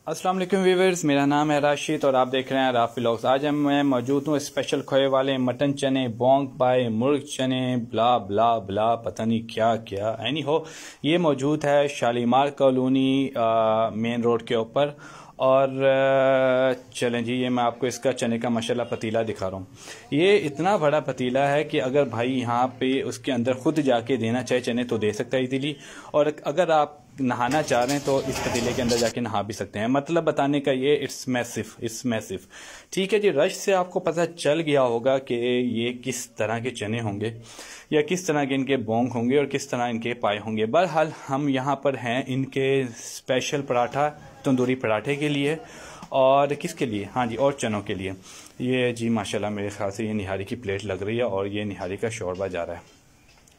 अस्सलाम वालेकुम व्यूअर्स, मेरा नाम है राशिद और आप देख रहे हैं राफ व्लॉग्स। आज मैं मौजूद हूँ स्पेशल खोए वाले मटन चने, बोंग पाए, मुर्ग चने, ब्ला ब्ला ब्ला, पता नहीं क्या क्या एनी हो। ये मौजूद है शालीमार कॉलोनी मेन रोड के ऊपर। और चलें जी, ये मैं आपको इसका चने का माशाल्लाह पतीला दिखा रहा हूँ। ये इतना बड़ा पतीला है कि अगर भाई यहाँ पे उसके अंदर खुद जाके देना चाहे चने तो दे सकता है इजीली। और अगर आप नहाना चाह रहे हैं तो इस पतीले के अंदर जाके नहा भी सकते हैं। मतलब बताने का ये इट्स मैसिव। ठीक है जी, रश से आपको पता चल गया होगा कि ये किस तरह के चने होंगे या किस तरह के इनके बोंग होंगे और किस तरह इनके पाए होंगे। बहरहाल हम यहाँ पर हैं इनके स्पेशल पराठा, तंदूरी पराठे के लिए। और किसके लिए? हाँ जी, और चनों के लिए। ये जी माशाल्लाह मेरे ख्याल से ये निहारी की प्लेट लग रही है और ये निहारी का शोरबा जा रहा है।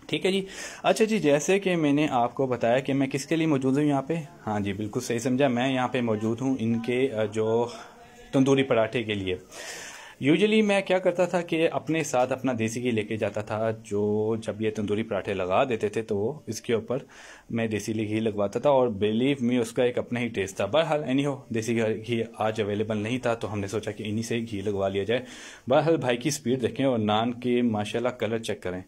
ठीक है जी। अच्छा जी, जैसे कि मैंने आपको बताया कि मैं किसके लिए मौजूद हूँ यहाँ पे। हाँ जी, बिल्कुल सही समझा, मैं यहाँ पे मौजूद हूँ इनके जो तंदूरी पराठे के लिए। यूजुअली मैं क्या करता था कि अपने साथ अपना देसी घी लेके जाता था। जो जब ये तंदूरी पराठे लगा देते थे तो इसके ऊपर मैं देसी घी लगवाता था और बिलीव मी उसका एक अपना ही टेस्ट था। बहरहाल एनी हो, देसी घी आज अवेलेबल नहीं था तो हमने सोचा कि इन्हीं से घी लगवा लिया जाए। बहरहाल भाई की स्पीड देखें और नान के माशाल्लाह कलर चेक करें।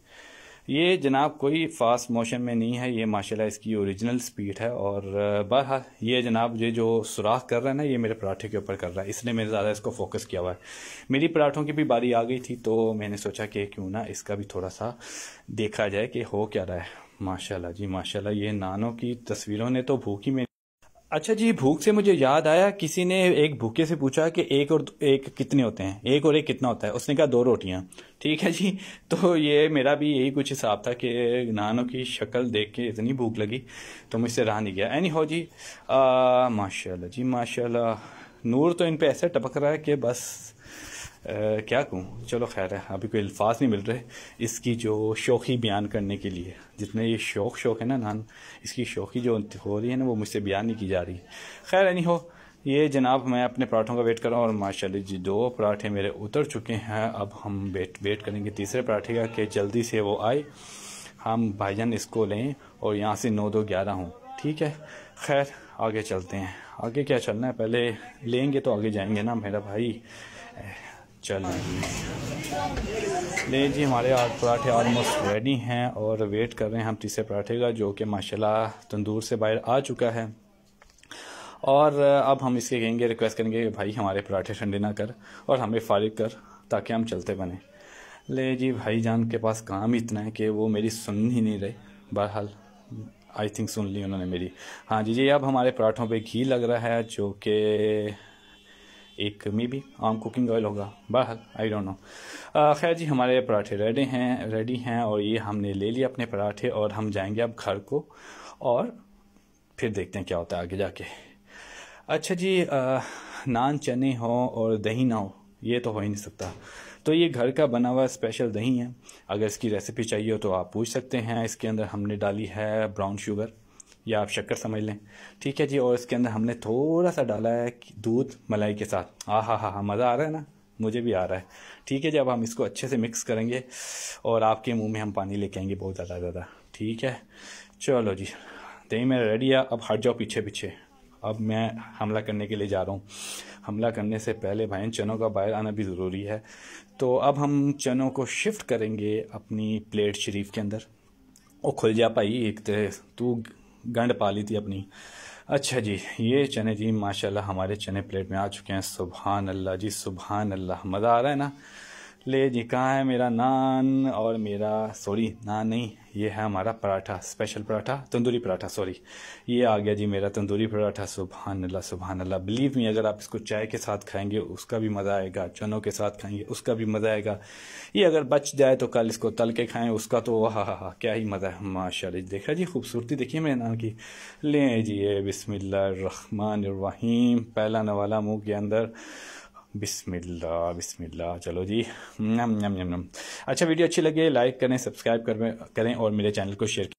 ये जनाब कोई फास्ट मोशन में नहीं है, ये माशाल्लाह इसकी ओरिजिनल स्पीड है। और बहरहाल ये जनाब ये जो सुराख कर रहा है ना, ये मेरे पराठे के ऊपर कर रहा है, इसने मेरे ज़्यादा इसको फोकस किया हुआ है। मेरी पराठों की भी बारी आ गई थी तो मैंने सोचा कि क्यों ना इसका भी थोड़ा सा देखा जाए कि हो क्या रहा है। माशाल्लाह जी माशाल्लाह, ये नानों की तस्वीरों ने तो भूख ही में। अच्छा जी, भूख से मुझे याद आया, किसी ने एक भूखे से पूछा कि एक और एक कितने होते हैं, एक और एक कितना होता है। उसने कहा 2 रोटियां। ठीक है जी, तो ये मेरा भी यही कुछ हिसाब था कि नानों की शक्ल देख के इतनी भूख लगी तो मुझसे रहा नहीं गया। एनी हो जी, माशाल्लाह जी माशाल्लाह, नूर तो इन पे ऐसे टपक रहा है कि बस क्या कहूँ। चलो खैर है, अभी कोई अल्फाज नहीं मिल रहे इसकी जो शौक़ी बयान करने के लिए। जितने ये शौक़ है ना नान, इसकी शौक़ी जो हो रही है ना वो मुझसे बयान नहीं की जा रही। खैर नहीं हो, ये जनाब मैं अपने पराठों का वेट कर रहा हूँ और माशाल्लाह जी 2 पराठे मेरे उतर चुके हैं। अब हम वेट करेंगे तीसरे पराठे का कि जल्दी से वो आए, हम भाईजान इसको लें और यहाँ से 9 2 11 हूँ। ठीक है, खैर आगे चलते हैं। आगे क्या चलना है, पहले लेंगे तो आगे जाएंगे ना मेरा भाई। चलें ले जी, हमारे पराठे ऑलमोस्ट रेडी हैं और वेट कर रहे हैं हम तीसरे पराठे का, जो कि माशाल्लाह तंदूर से बाहर आ चुका है। और अब हम इसके कहेंगे, रिक्वेस्ट करेंगे कि भाई हमारे पराठे ठंडे ना कर और हमें फारिग कर ताकि हम चलते बने। ले जी, भाईजान के पास काम ही इतना है कि वो मेरी सुन ही नहीं रहे। बहरहाल आई थिंक सुन ली उन्होंने मेरी। हाँ जी जी, अब हमारे पराठों पे घी लग रहा है जो कि एक मे बी आम कुकिंग ऑयल होगा, बहरहाल आई डोंट नो। खैर जी, हमारे पराठे रेडी हैं और ये हमने ले लिया अपने पराठे और हम जाएंगे अब घर को और फिर देखते हैं क्या होता है आगे जाके। अच्छा जी, नान चने हो और दही ना हो ये तो हो ही नहीं सकता। तो ये घर का बना हुआ स्पेशल दही है। अगर इसकी रेसिपी चाहिए हो तो आप पूछ सकते हैं। इसके अंदर हमने डाली है ब्राउन शुगर या आप शक्कर समझ लें। ठीक है जी, और इसके अंदर हमने थोड़ा सा डाला है दूध मलाई के साथ। हा, मज़ा आ रहा है ना, मुझे भी आ रहा है। ठीक है जी, अब हम इसको अच्छे से मिक्स करेंगे और आपके मुंह में हम पानी लेके आएंगे बहुत ज़्यादा। ठीक है, चलो जी, दही मेरा रेडी है। अब हट जाओ पीछे। अब मैं हमला करने के लिए जा रहा हूँ। हमला करने से पहले भाई चनों का बाहर आना भी ज़रूरी है। तो अब हम चनों को शिफ्ट करेंगे अपनी प्लेट शरीफ के अंदर। ओ खुल जा भाई, एक तो तू गंड पा ली थी अपनी। अच्छा जी, ये चने जी माशाल्लाह हमारे चने प्लेट में आ चुके हैं। सुभान अल्लाह जी, सुभान अल्लाह, मज़ा आ रहा है ना। ले जी, कहाँ है मेरा नान और मेरा, सॉरी नान नहीं, ये है हमारा पराठा, स्पेशल पराठा, तंदूरी पराठा, सॉरी। ये आ गया जी मेरा तंदूरी पराठा। सुभान अल्लाह, बिलीव मी, अगर आप इसको चाय के साथ खाएंगे उसका भी मज़ा आएगा, चनों के साथ खाएंगे उसका भी मज़ा आएगा। ये अगर बच जाए तो कल इसको तल के खाएं, उसका तो हा क्या ही मज़ा है। माशाल्लाह, देखा जी खूबसूरती देखिए मेरे नान की। लें जी, ये बिस्मिल्लाहिर्रहमानिर्रहीम, पहला नवाला मुंह के अंदर, बिस्मिल्लाह। चलो जी, नम। अच्छा, वीडियो अच्छी लगे लाइक करें, सब्सक्राइब करें और मेरे चैनल को शेयर